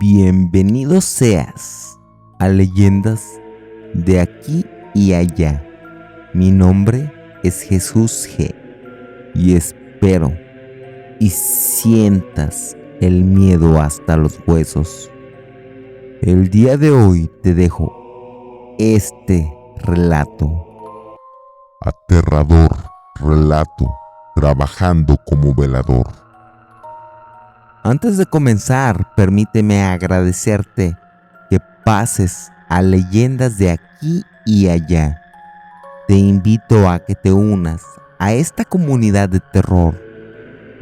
Bienvenido seas a Leyendas de aquí y allá. Mi nombre es Jesús G. Y espero y sientas el miedo hasta los huesos. El día de hoy te dejo este relato. Aterrador relato, trabajando como velador. Antes de comenzar, permíteme agradecerte que pases a Leyendas de aquí y allá. Te invito a que te unas a esta comunidad de terror,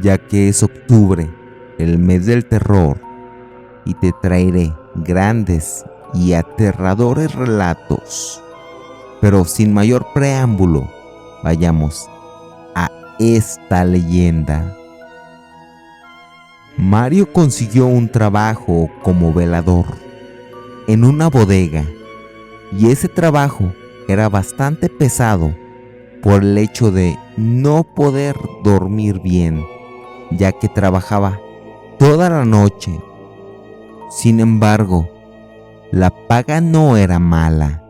ya que es octubre, el mes del terror, y te traeré grandes y aterradores relatos. Pero sin mayor preámbulo, vayamos a esta leyenda. Mario consiguió un trabajo como velador en una bodega, y ese trabajo era bastante pesado por el hecho de no poder dormir bien, ya que trabajaba toda la noche. Sin embargo, la paga no era mala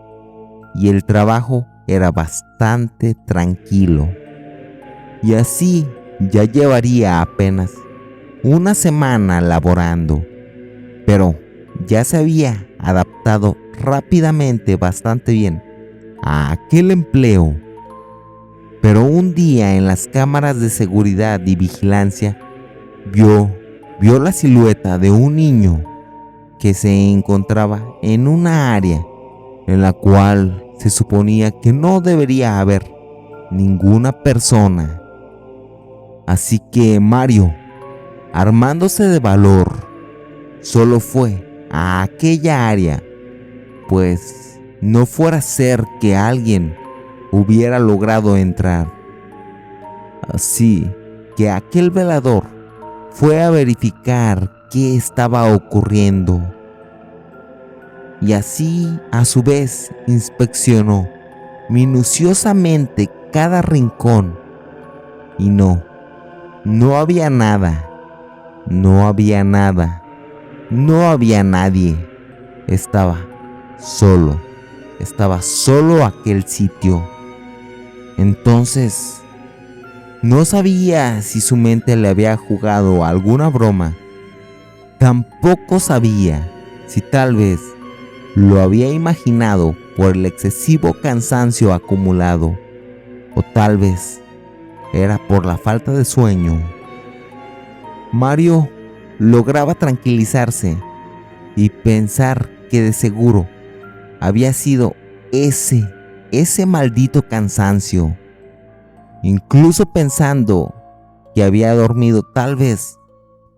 y el trabajo era bastante tranquilo. Y así ya llevaría apenas una semana laborando, pero ya se había adaptado rápidamente bastante bien a aquel empleo. Pero un día en las cámaras de seguridad y vigilancia vio la silueta de un niño que se encontraba en una área en la cual se suponía que no debería haber ninguna persona. Así que Mario, armándose de valor, solo fue a aquella área, pues no fuera a ser que alguien hubiera logrado entrar. Así que aquel velador fue a verificar qué estaba ocurriendo, y así a su vez inspeccionó minuciosamente cada rincón, y no había nada. No había nada, no había nadie. Estaba solo aquel sitio. Entonces, no sabía si su mente le había jugado alguna broma. Tampoco sabía si tal vez lo había imaginado por el excesivo cansancio acumulado, o tal vez era por la falta de sueño. Mario lograba tranquilizarse y pensar que de seguro había sido ese maldito cansancio, incluso pensando que había dormido tal vez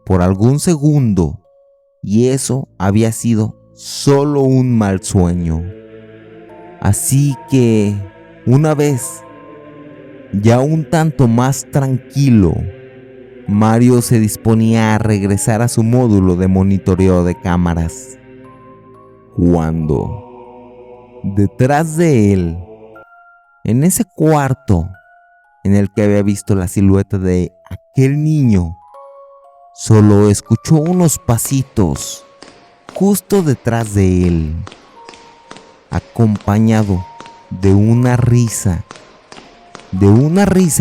por algún segundo, y eso había sido solo un mal sueño. Así que, una vez ya un tanto más tranquilo, Mario se disponía a regresar a su módulo de monitoreo de cámaras, cuando detrás de él, en ese cuarto en el que había visto la silueta de aquel niño, solo escuchó unos pasitos justo detrás de él, acompañado de una risa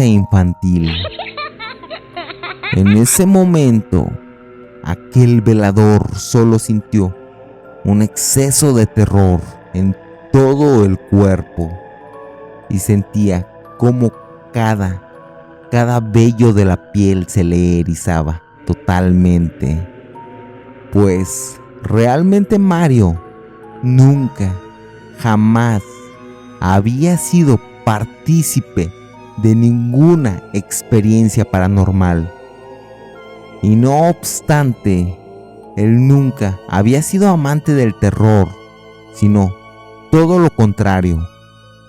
infantil. En ese momento, aquel velador solo sintió un exceso de terror en todo el cuerpo y sentía como cada vello de la piel se le erizaba totalmente. Pues realmente Mario nunca, jamás había sido partícipe de ninguna experiencia paranormal. Y no obstante, él nunca había sido amante del terror, sino todo lo contrario.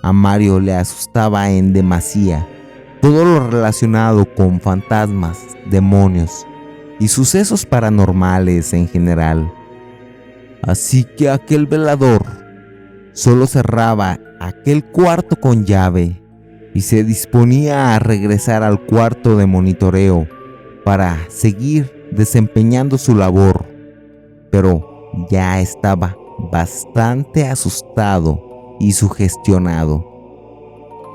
A Mario le asustaba en demasía todo lo relacionado con fantasmas, demonios y sucesos paranormales en general. Así que aquel velador solo cerraba aquel cuarto con llave y se disponía a regresar al cuarto de monitoreo para seguir desempeñando su labor. pero ya estaba bastante asustado y sugestionado.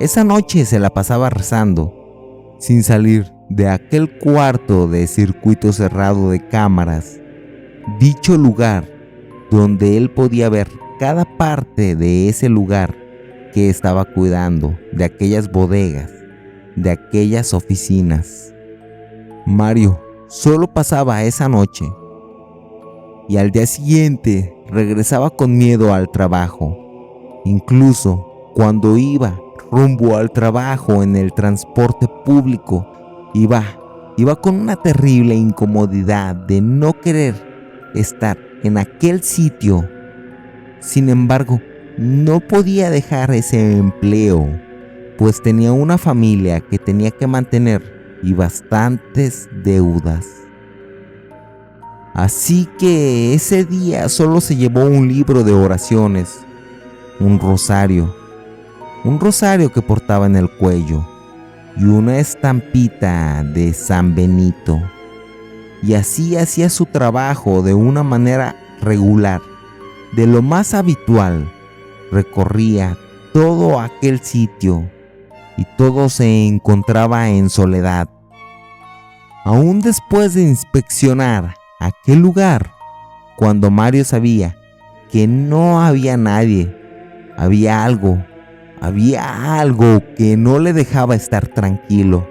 Esa noche se la pasaba rezando, sin salir de aquel cuarto de circuito cerrado de cámaras, dicho lugar donde él podía ver cada parte de ese lugar que estaba cuidando, de aquellas bodegas, de aquellas oficinas. Mario solo pasaba esa noche y al día siguiente regresaba con miedo al trabajo. Incluso cuando iba rumbo al trabajo en el transporte público, iba con una terrible incomodidad de no querer estar en aquel sitio. Sin embargo, no podía dejar ese empleo, pues tenía una familia que tenía que mantener y bastantes deudas. Así que ese día solo se llevó un libro de oraciones, un rosario que portaba en el cuello y una estampita de San Benito. Y así hacía su trabajo de una manera regular, de lo más habitual. Recorría todo aquel sitio y todo se encontraba en soledad. Aún después de inspeccionar aquel lugar, cuando Mario sabía que no había nadie, había algo que no le dejaba estar tranquilo,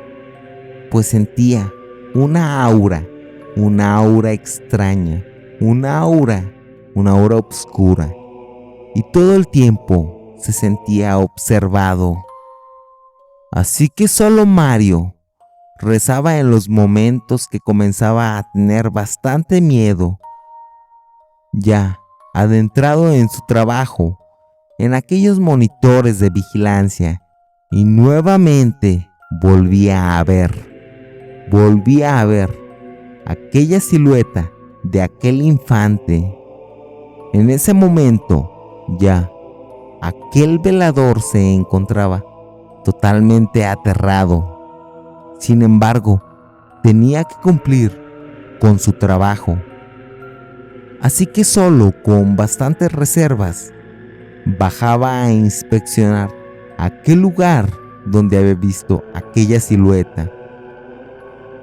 pues sentía una aura extraña, una aura oscura, y todo el tiempo se sentía observado. Así que solo Mario rezaba en los momentos que comenzaba a tener bastante miedo. Ya adentrado en su trabajo, en aquellos monitores de vigilancia, y nuevamente volvía a ver aquella silueta de aquel infante. En ese momento, ya aquel velador se encontraba totalmente aterrado. Sin embargo, tenía que cumplir con su trabajo. Así que solo con bastantes reservas, bajaba a inspeccionar aquel lugar donde había visto aquella silueta.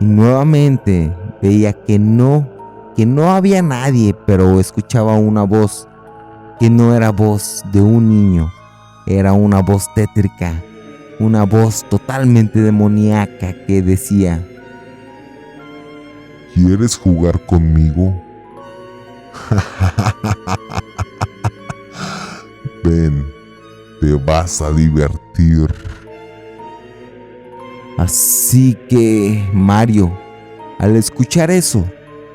Y nuevamente veía que no había nadie, pero escuchaba una voz que no era voz de un niño, era una voz tétrica, una voz totalmente demoníaca que decía: ¿quieres jugar conmigo? Ven, te vas a divertir. Así que Mario, al escuchar eso,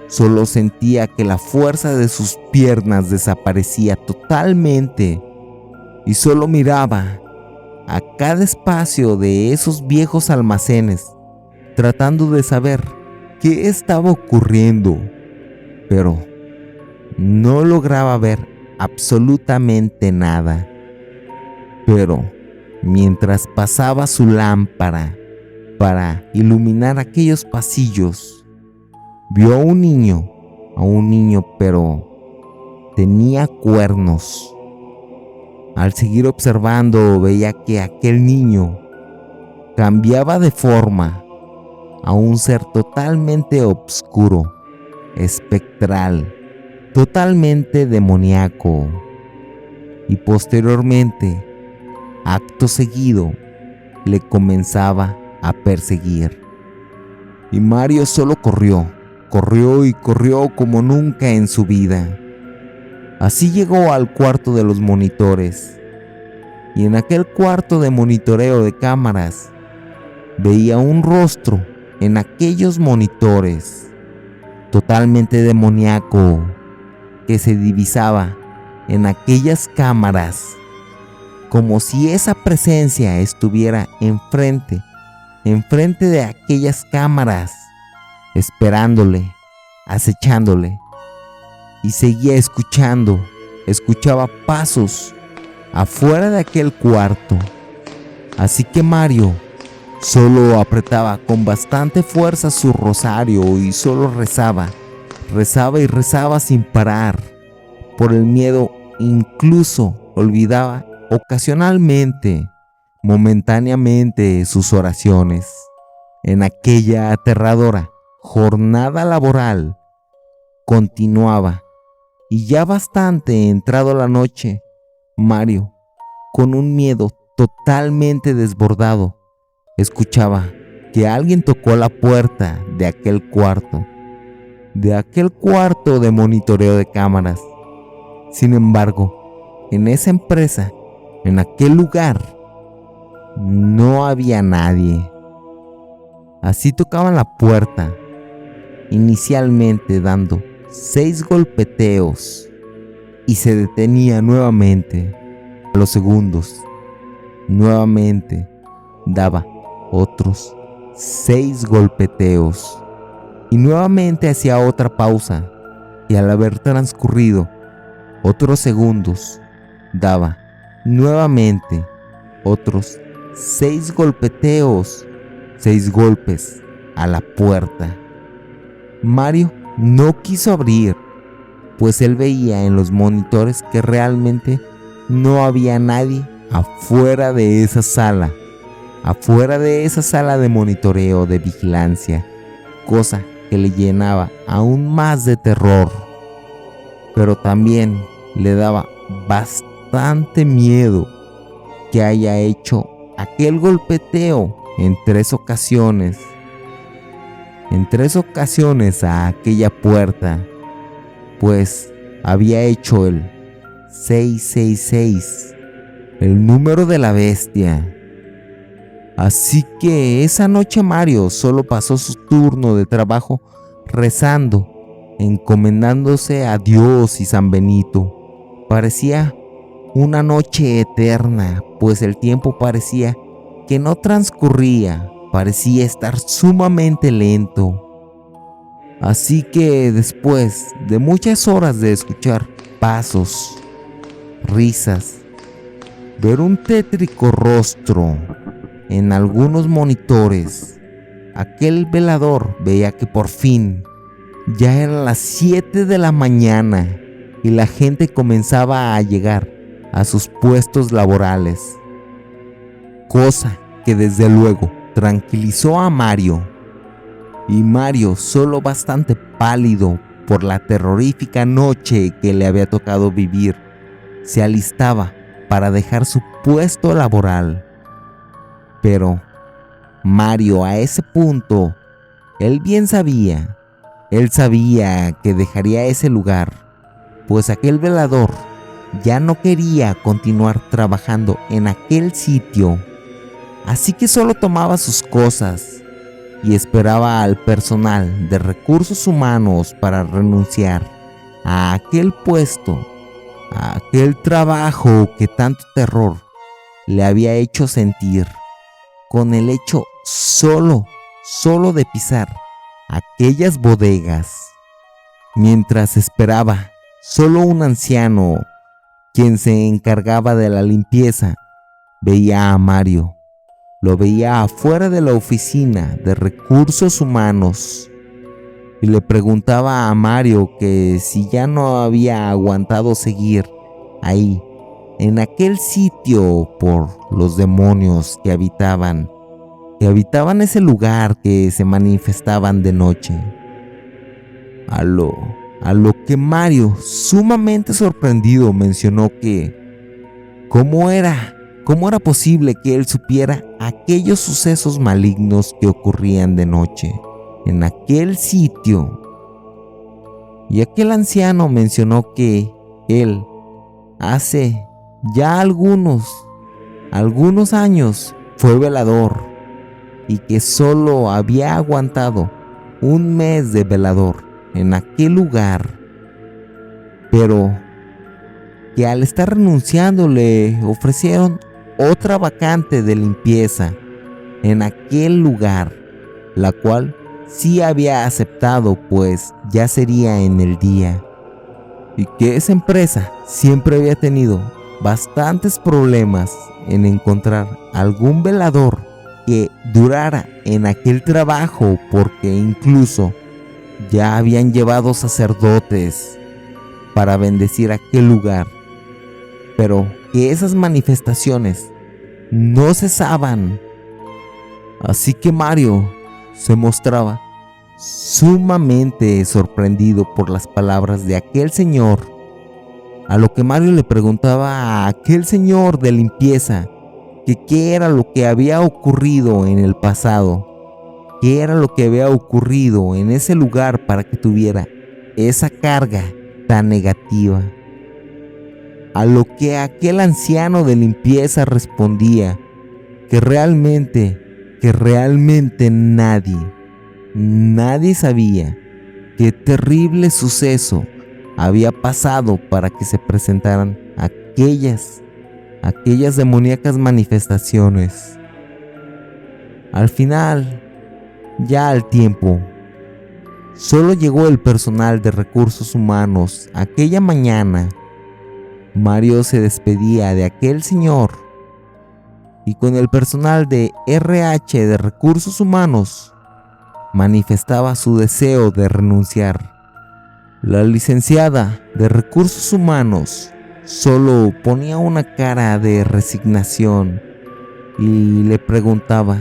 solo sentía que la fuerza de sus piernas desaparecía totalmente y solo miraba a cada espacio de esos viejos almacenes, tratando de saber qué estaba ocurriendo, pero no lograba ver absolutamente nada. Pero mientras pasaba su lámpara para iluminar aquellos pasillos, vio a un niño, pero tenía cuernos. Al seguir observando, veía que aquel niño cambiaba de forma a un ser totalmente oscuro, espectral, totalmente demoníaco. Y posteriormente, acto seguido, le comenzaba a perseguir. Y Mario solo corrió como nunca en su vida. Así llegó al cuarto de los monitores, y en aquel cuarto de monitoreo de cámaras veía un rostro en aquellos monitores, totalmente demoníaco, que se divisaba en aquellas cámaras, como si esa presencia estuviera enfrente de aquellas cámaras, esperándole, acechándole. Y seguía escuchaba pasos afuera de aquel cuarto. Así que Mario solo apretaba con bastante fuerza su rosario y solo rezaba rezaba y rezaba sin parar. Por el miedo incluso olvidaba ocasionalmente, momentáneamente, sus oraciones. En aquella aterradora jornada laboral continuaba, y ya bastante entrado la noche, Mario, con un miedo totalmente desbordado, escuchaba que alguien tocó la puerta de aquel cuarto de monitoreo de cámaras. Sin embargo, en esa empresa, en aquel lugar, no había nadie. Así tocaban la puerta, inicialmente dando 6 golpeteos, y se detenía nuevamente. A los segundos, nuevamente daba otros 6 golpeteos, y nuevamente hacía otra pausa, y al haber transcurrido otros segundos, daba nuevamente otros 6 golpeteos, 6 golpes a la puerta. Mario no quiso abrir, pues él veía en los monitores que realmente no había nadie afuera de esa sala de monitoreo de vigilancia, cosa que le llenaba aún más de terror. Pero también le daba bastante miedo que haya hecho aquel golpeteo en 3 ocasiones. En 3 ocasiones a aquella puerta, pues había hecho el 666, el número de la bestia. Así que esa noche Mario solo pasó su turno de trabajo rezando, encomendándose a Dios y San Benito. Parecía una noche eterna, pues el tiempo parecía que no transcurría, parecía estar sumamente lento. Así que después de muchas horas de escuchar pasos, risas, ver un tétrico rostro en algunos monitores, aquel velador veía que por fin ya eran las 7 de la mañana y la gente comenzaba a llegar a sus puestos laborales, cosa que desde luego tranquilizó a Mario. Y Mario, solo bastante pálido por la terrorífica noche que le había tocado vivir, se alistaba para dejar su puesto laboral. Pero Mario, a ese punto, él sabía que dejaría ese lugar, pues aquel velador ya no quería continuar trabajando en aquel sitio. Así que solo tomaba sus cosas y esperaba al personal de recursos humanos para renunciar a aquel puesto, a aquel trabajo que tanto terror le había hecho sentir, con el hecho solo de pisar aquellas bodegas. Mientras esperaba, solo un anciano, quien se encargaba de la limpieza, veía a Mario. Lo veía afuera de la oficina de recursos humanos y le preguntaba a Mario que si ya no había aguantado seguir ahí, en aquel sitio, por los demonios que habitaban ese lugar, que se manifestaban de noche. A lo que Mario, sumamente sorprendido, mencionó que ¿cómo era posible que él supiera aquellos sucesos malignos que ocurrían de noche en aquel sitio? Y aquel anciano mencionó que él, hace ya algunos años, fue velador y que solo había aguantado un mes de velador en aquel lugar, pero que al estar renunciando le ofrecieron otra vacante de limpieza en aquel lugar, la cual sí había aceptado, pues ya sería en el día, y que esa empresa siempre había tenido bastantes problemas en encontrar algún velador que durara en aquel trabajo, porque incluso Ya habían llevado sacerdotes para bendecir aquel lugar, pero que esas manifestaciones no cesaban. Así que Mario se mostraba sumamente sorprendido por las palabras de aquel señor, a lo que Mario le preguntaba a aquel señor de limpieza que qué era lo que había ocurrido en el pasado, qué era lo que había ocurrido en ese lugar para que tuviera esa carga tan negativa. A lo que aquel anciano de limpieza respondía que realmente nadie sabía qué terrible suceso había pasado para que se presentaran aquellas demoníacas manifestaciones. Al final, ya al tiempo, solo llegó el personal de recursos humanos. Aquella mañana, Mario se despedía de aquel señor y con el personal de RH de recursos humanos manifestaba su deseo de renunciar. La licenciada de recursos humanos solo ponía una cara de resignación y le preguntaba: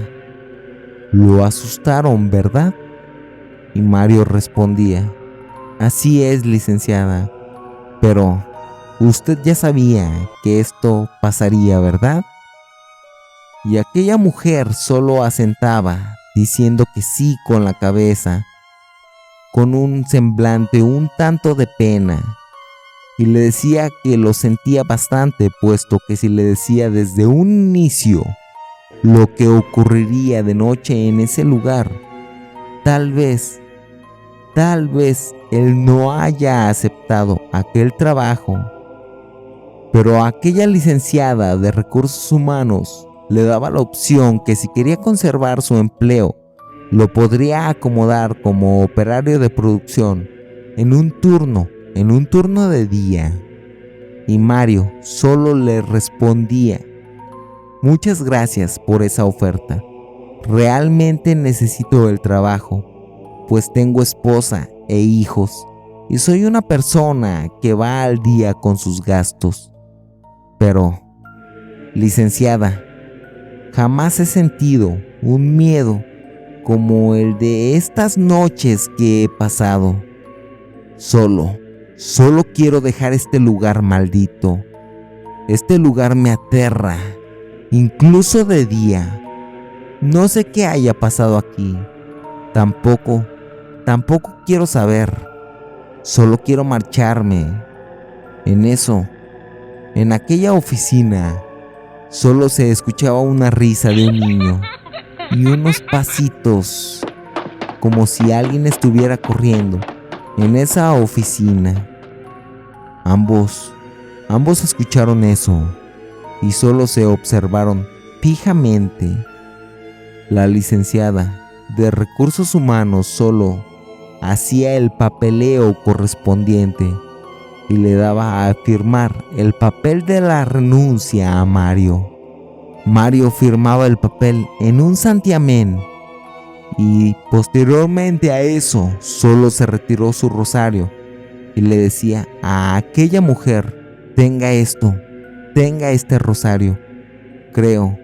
«Lo asustaron, ¿verdad?». Y Mario respondía: «Así es, licenciada, pero usted ya sabía que esto pasaría, ¿verdad?». Y aquella mujer solo asentaba, diciendo que sí con la cabeza, con un semblante un tanto de pena, y le decía que lo sentía bastante, puesto que si le decía desde un inicio lo que ocurriría de noche en ese lugar, tal vez él no haya aceptado aquel trabajo. Pero aquella licenciada de recursos humanos le daba la opción que si quería conservar su empleo, lo podría acomodar como operario de producción en un turno de día. Y Mario solo le respondía: «Muchas gracias por esa oferta. Realmente necesito el trabajo, pues tengo esposa e hijos y soy una persona que va al día con sus gastos. Pero, licenciada, jamás he sentido un miedo como el de estas noches que he pasado. Solo quiero dejar este lugar maldito. Este lugar me aterra, incluso de día. No sé qué haya pasado aquí. Tampoco quiero saber. Solo quiero marcharme». En aquella oficina, solo se escuchaba una risa de un niño y unos pasitos, como si alguien estuviera corriendo en esa oficina. Ambos escucharon eso y solo se observaron fijamente. La licenciada de recursos humanos solo hacía el papeleo correspondiente y le daba a firmar el papel de la renuncia a Mario. Mario firmaba el papel en un santiamén y posteriormente a eso solo se retiró su rosario y le decía a aquella mujer: «Tenga esto, tenga este rosario. Creo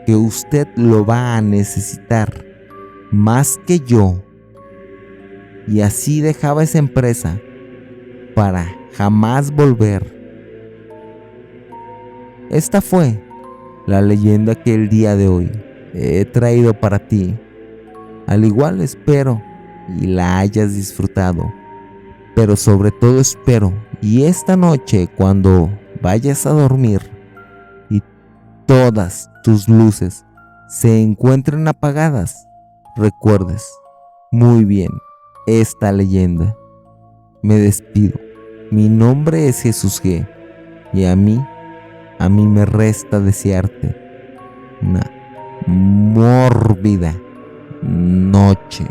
que usted lo va a necesitar más que yo». Y así dejaba esa empresa para jamás volver. Esta fue la leyenda que el día de hoy he traído para ti. Al igual espero y la hayas disfrutado, pero sobre todo espero y esta noche cuando vayas a dormir y todas tus luces se encuentren apagadas, recuerdes muy bien esta leyenda. Me despido. Mi nombre es Jesús G. Y a mí me resta desearte una mórbida noche.